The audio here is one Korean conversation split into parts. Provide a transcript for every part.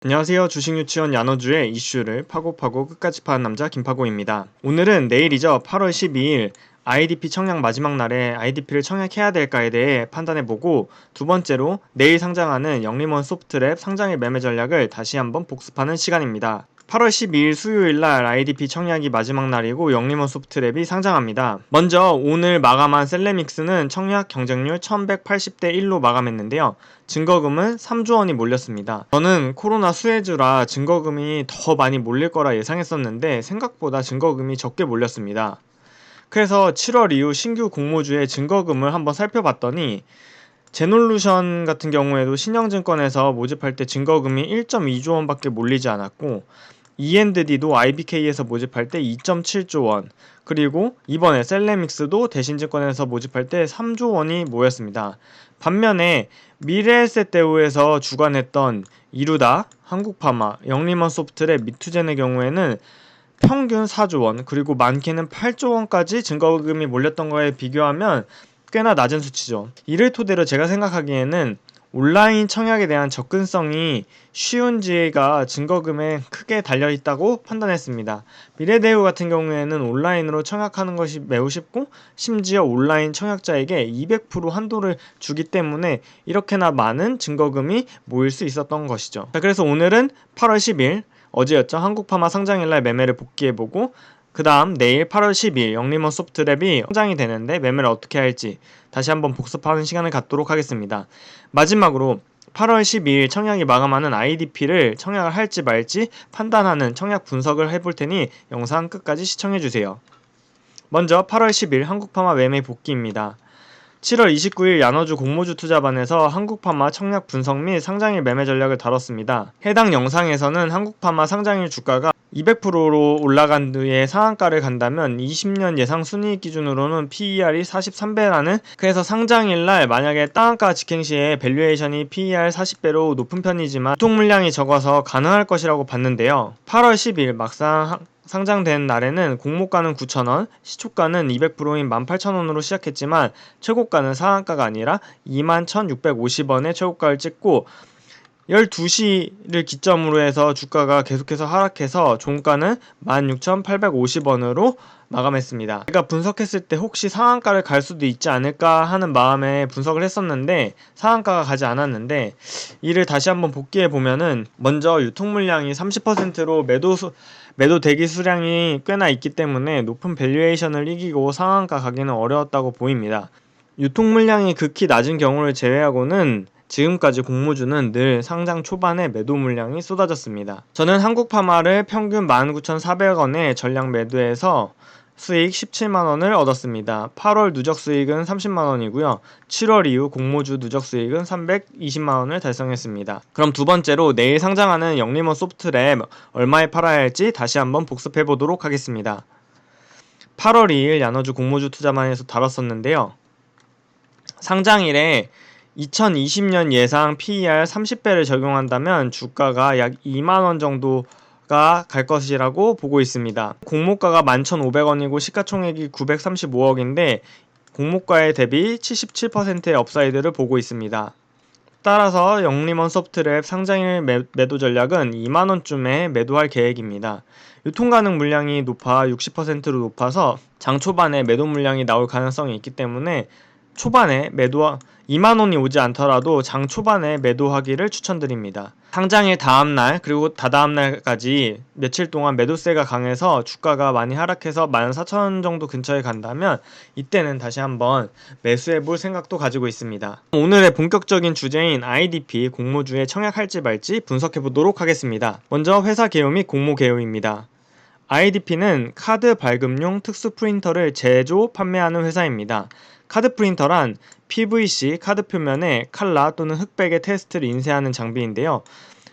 안녕하세요. 주식유치원 야너주의 이슈를 파고파고 끝까지 파는 남자 김파고입니다. 오늘은 내일이죠. 8월 12일 IDP 청약 마지막 날에 IDP를 청약해야 될까에 대해 판단해보고, 두 번째로 내일 상장하는 영림원 소프트랩 상장일 매매 전략을 다시 한번 복습하는 시간입니다. 8월 12일 수요일날 IDP 청약이 마지막 날이고 영림원 소프트랩이 상장합니다. 먼저 오늘 마감한 셀레믹스는 청약 경쟁률 1180대 1로 마감했는데요. 증거금은 3조 원이 몰렸습니다. 저는 코로나 수혜주라 증거금이 더 많이 몰릴 거라 예상했었는데 생각보다 증거금이 적게 몰렸습니다. 그래서 7월 이후 신규 공모주의 증거금을 한번 살펴봤더니, 제놀루션 같은 경우에도 신영증권에서 모집할 때 증거금이 1.2조 원밖에 몰리지 않았고, E&D도 IBK에서 모집할 때 2.7조 원, 그리고 이번에 셀레믹스도 대신증권에서 모집할 때 3조 원이 모였습니다. 반면에 미래에셋대우에서 주관했던 이루다, 한국파마, 영림원소프트랩, 미투젠의 경우에는 평균 4조 원, 그리고 많게는 8조 원까지 증거금이 몰렸던 거에 비교하면 꽤나 낮은 수치죠. 이를 토대로 제가 생각하기에는 온라인 청약에 대한 접근성이 쉬운지가 증거금에 크게 달려있다고 판단했습니다. 미래대우 같은 경우에는 온라인으로 청약하는 것이 매우 쉽고, 심지어 온라인 청약자에게 200% 한도를 주기 때문에 이렇게나 많은 증거금이 모일 수 있었던 것이죠. 자, 그래서 오늘은 8월 10일, 어제였죠. 한국파마 상장일날 매매를 복귀해보고, 그 다음 내일 8월 12일 영림원 소프트랩이 상장이 되는데 매매를 어떻게 할지 다시 한번 복습하는 시간을 갖도록 하겠습니다. 마지막으로 8월 12일 청약이 마감하는 IDP를 청약을 할지 말지 판단하는 청약 분석을 해볼 테니 영상 끝까지 시청해주세요. 먼저 8월 10일 한국파마 매매 복귀입니다. 7월 29일 야너주 공모주 투자반에서 한국파마 청약 분석 및 상장일 매매 전략을 다뤘습니다. 해당 영상에서는 한국파마 상장일 주가가 200%로 올라간 뒤에 상한가를 간다면 20년 예상 순이익 기준으로는 PER이 43배라는, 그래서 상장일날 만약에 땅가 직행 시에 밸류에이션이 PER 40배로 높은 편이지만 유통 물량이 적어서 가능할 것이라고 봤는데요. 8월 10일 막상 상장된 날에는 공모가는 9,000원, 시초가는 200%인 18,000원으로 시작했지만 최고가는 상한가가 아니라 21,650원의 최고가를 찍고, 12시를 기점으로 해서 주가가 계속해서 하락해서 종가는 16,850원으로 마감했습니다. 제가 분석했을 때 혹시 상한가를 갈 수도 있지 않을까 하는 마음에 분석을 했었는데 상한가가 가지 않았는데, 이를 다시 한번 복귀해 보면은 먼저 유통 물량이 30%로 매도 대기 수량이 꽤나 있기 때문에 높은 밸류에이션을 이기고 상한가 가기는 어려웠다고 보입니다. 유통 물량이 극히 낮은 경우를 제외하고는 지금까지 공모주는 늘 상장 초반에 매도 물량이 쏟아졌습니다. 저는 한국파마를 평균 19,400원에 전량 매도해서 수익 17만원을 얻었습니다. 8월 누적 수익은 30만원이고요. 7월 이후 공모주 누적 수익은 320만원을 달성했습니다. 그럼 두 번째로 내일 상장하는 영림원 소프트랩 얼마에 팔아야 할지 다시 한번 복습해 보도록 하겠습니다. 8월 2일 야너주 공모주 투자만에서 다뤘었는데요. 상장일에 2020년 예상 PER 30배를 적용한다면 주가가 약 2만원 정도가 갈 것이라고 보고 있습니다. 공모가가 11,500원이고 시가총액이 935억인데 공모가에 대비 77%의 업사이드를 보고 있습니다. 따라서 영림원 소프트랩 상장일 매도 전략은 2만원쯤에 매도할 계획입니다. 유통 가능 물량이 높아 60%로 높아서 장 초반에 매도 물량이 나올 가능성이 있기 때문에 초반에 2만원이 오지 않더라도 장 초반에 매도하기를 추천드립니다. 상장일 다음날 그리고 다다음날까지 며칠 동안 매도세가 강해서 주가가 많이 하락해서 14,000원 정도 근처에 간다면 이때는 다시 한번 매수해볼 생각도 가지고 있습니다. 오늘의 본격적인 주제인 IDP 공모주에 청약할지 말지 분석해보도록 하겠습니다. 먼저 회사 개요 및 공모 개요입니다. IDP는 카드 발급용 특수 프린터를 제조, 판매하는 회사입니다. 카드 프린터란 PVC 카드 표면에 칼라 또는 흑백의 테스트를 인쇄하는 장비인데요.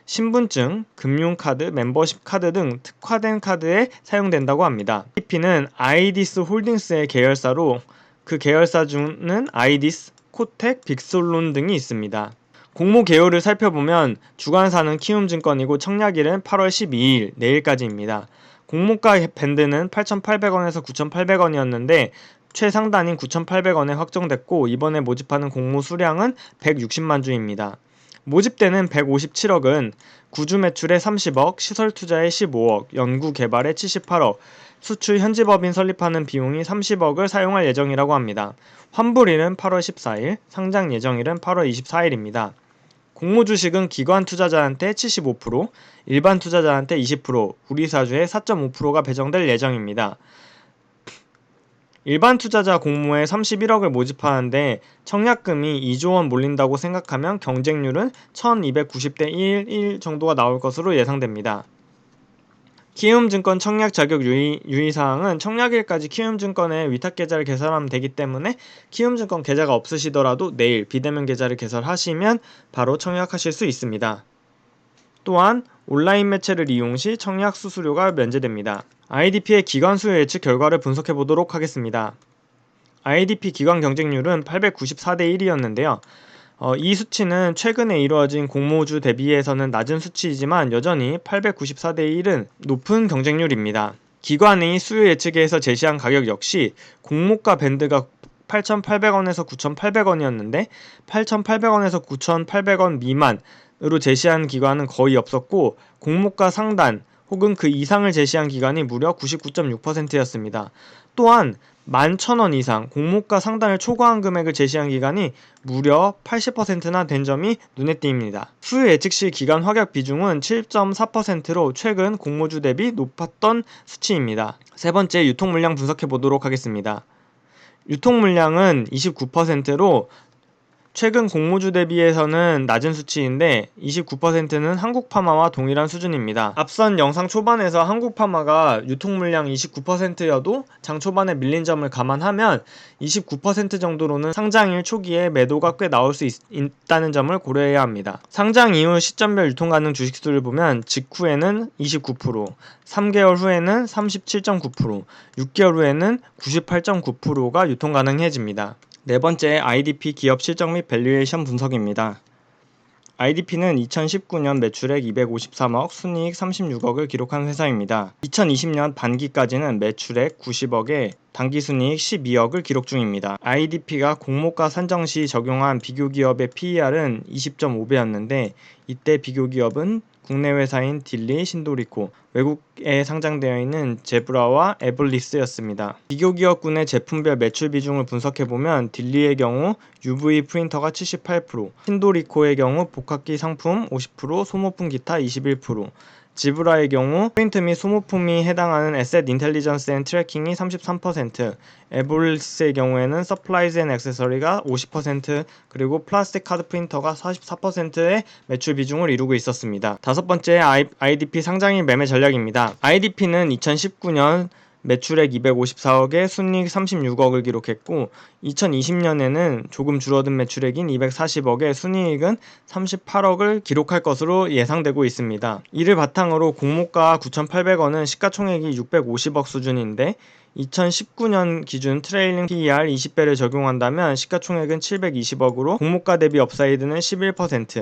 신분증, 금융카드, 멤버십 카드 등 특화된 카드에 사용된다고 합니다. IDP는 아이디스 홀딩스의 계열사로 그 계열사 중은 아이디스, 코텍, 빅솔론 등이 있습니다. 공모 개요를 살펴보면 주관사는 키움증권이고 청약일은 8월 12일 내일까지입니다. 공모가 밴드는 8,800원에서 9,800원이었는데 최상단인 9,800원에 확정됐고 이번에 모집하는 공모 수량은 160만 주입니다. 모집되는 157억은 구주 매출의 30억, 시설 투자의 15억, 연구 개발의 78억, 수출 현지법인 설립하는 비용이 30억을 사용할 예정이라고 합니다. 환불일은 8월 14일, 상장 예정일은 8월 24일입니다. 공모 주식은 기관 투자자한테 75%, 일반 투자자한테 20%, 우리 사주에 4.5%가 배정될 예정입니다. 일반 투자자 공모에 31억을 모집하는데 청약금이 2조 원 몰린다고 생각하면 경쟁률은 1290대 1 정도가 나올 것으로 예상됩니다. 키움증권 청약 자격 유의사항은 청약일까지 키움증권의 위탁계좌를 개설하면 되기 때문에 키움증권 계좌가 없으시더라도 내일 비대면 계좌를 개설하시면 바로 청약하실 수 있습니다. 또한 온라인 매체를 이용 시 청약 수수료가 면제됩니다. IDP의 기관 수요 예측 결과를 분석해 보도록 하겠습니다. IDP 기관 경쟁률은 894대 1이었는데요. 이 수치는 최근에 이루어진 공모주 대비해서는 낮은 수치이지만 여전히 894대 1은 높은 경쟁률입니다. 기관의 수요 예측에서 제시한 가격 역시 공모가 밴드가 8,800원에서 9,800원이었는데 8,800원에서 9,800원 미만으로 제시한 기관은 거의 없었고 공모가 상단 혹은 그 이상을 제시한 기관이 무려 99.6%였습니다. 또한 11,000원 이상 공모가 상단을 초과한 금액을 제시한 기간이 무려 80%나 된 점이 눈에 띕니다. 수요 예측 시 기간 확약 비중은 7.4%로 최근 공모주 대비 높았던 수치입니다. 세 번째, 유통 물량 분석해 보도록 하겠습니다. 유통 물량은 29%로 최근 공모주 대비해서는 낮은 수치인데 29%는 한국파마와 동일한 수준입니다. 앞선 영상 초반에서 한국파마가 유통물량 29%여도 장 초반에 밀린 점을 감안하면 29% 정도로는 상장일 초기에 매도가 꽤 나올 수 있다는 점을 고려해야 합니다. 상장 이후 시점별 유통 가능 주식수를 보면 직후에는 29%, 3개월 후에는 37.9%, 6개월 후에는 98.9%가 유통 가능해집니다. 네 번째, IDP 기업 실적 및 밸류에이션 분석입니다. IDP는 2019년 매출액 253억, 순이익 36억을 기록한 회사입니다. 2020년 반기까지는 매출액 90억에 당기순이익 12억을 기록 중입니다. IDP가 공모가 산정 시 적용한 비교기업의 PER은 20.5배였는데 이때 비교기업은 국내 회사인 딜리, 신도리코, 외국에 상장되어 있는 제브라와 에블리스였습니다. 비교기업군의 제품별 매출 비중을 분석해보면 딜리의 경우 UV 프린터가 78%, 신도리코의 경우 복합기 상품 50%, 소모품 기타 21%, 지브라의 경우 프린트 및 소모품이 해당하는 에셋 인텔리전스 앤 트래킹이 33%, 에볼리스의 경우에는 서플라이즈 앤 액세서리가 50%, 그리고 플라스틱 카드 프린터가 44%의 매출 비중을 이루고 있었습니다. 다섯 번째, IDP 상장일 매매 전략입니다. IDP는 2019년 매출액 254억에 순이익 36억을 기록했고 2020년에는 조금 줄어든 매출액인 240억에 순이익은 38억을 기록할 것으로 예상되고 있습니다. 이를 바탕으로 공모가 9,800원은 시가총액이 650억 수준인데 2019년 기준 트레일링 PER 20배를 적용한다면 시가총액은 720억으로 공모가 대비 업사이드는 11%,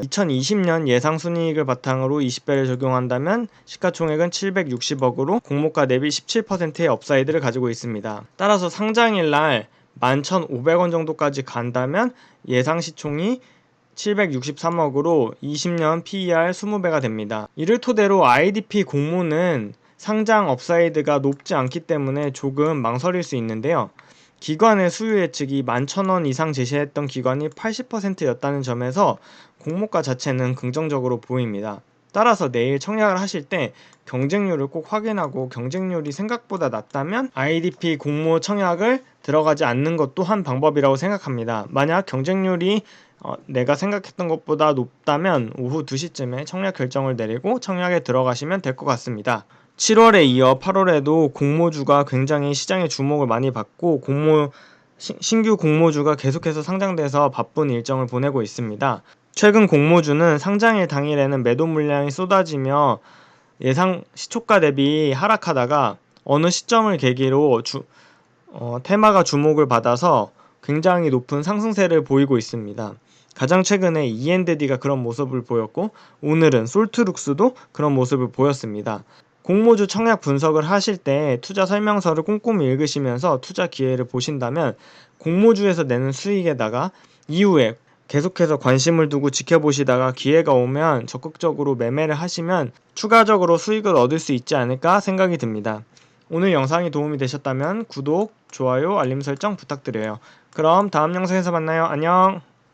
2020년 예상 순이익을 바탕으로 20배를 적용한다면 시가총액은 760억으로 공모가 대비 17%의 업사이드를 가지고 있습니다. 따라서 상장일날 11,500원 정도까지 간다면 예상 시총이 763억으로 20년 PER 20배가 됩니다. 이를 토대로 IDP 공모는 상장 업사이드가 높지 않기 때문에 조금 망설일 수 있는데요. 기관의 수요 예측이 11,000원 이상 제시했던 기관이 80%였다는 점에서 공모가 자체는 긍정적으로 보입니다. 따라서 내일 청약을 하실 때 경쟁률을 꼭 확인하고 경쟁률이 생각보다 낮다면 IDP 공모 청약을 들어가지 않는 것도 한 방법이라고 생각합니다. 만약 경쟁률이 내가 생각했던 것보다 높다면 오후 2시쯤에 청약 결정을 내리고 청약에 들어가시면 될 것 같습니다. 7월에 이어 8월에도 공모주가 굉장히 시장의 주목을 많이 받고 신규 공모주가 계속해서 상장돼서 바쁜 일정을 보내고 있습니다. 최근 공모주는 상장일 당일에는 매도 물량이 쏟아지며 예상 시초가 대비 하락하다가 어느 시점을 계기로 테마가 주목을 받아서 굉장히 높은 상승세를 보이고 있습니다. 가장 최근에 E&D가 그런 모습을 보였고 오늘은 솔트룩스도 그런 모습을 보였습니다. 공모주 청약 분석을 하실 때 투자 설명서를 꼼꼼히 읽으시면서 투자 기회를 보신다면 공모주에서 내는 수익에다가 이후에 계속해서 관심을 두고 지켜보시다가 기회가 오면 적극적으로 매매를 하시면 추가적으로 수익을 얻을 수 있지 않을까 생각이 듭니다. 오늘 영상이 도움이 되셨다면 구독, 좋아요, 알림 설정 부탁드려요. 그럼 다음 영상에서 만나요. 안녕!